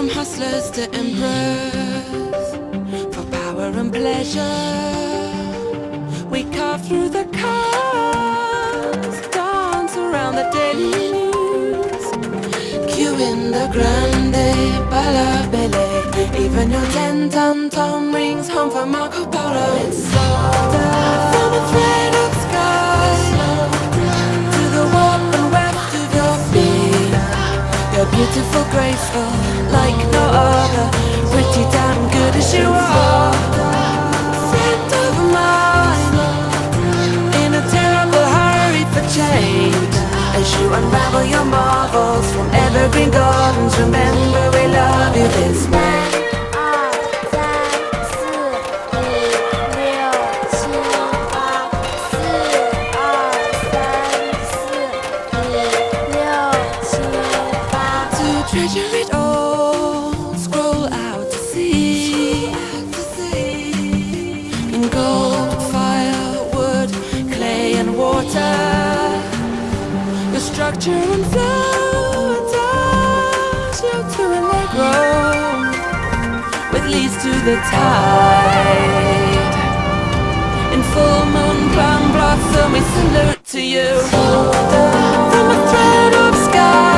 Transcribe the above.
From hustlers to emperors, for power and pleasure, we carve through the cars, dance around the daily news, cueing the grande balabele. Even your 10-ton tom rings home for Marco Polo. It's softer from a thread of sky to the warp and weft of your being. You're beautiful, graceful, like no other, pretty damn good as you are. Friend of mine, in a terrible hurry for change. As you unravel your marvels from evergreen gardens, remember we love you this way. Treasure it all, scroll out to sea, in gold, fire, wood, clay and water. Your structure and flow does you to and they grow, with leads to the tide. In full moon clown blossom we salute to you. From a thread of sky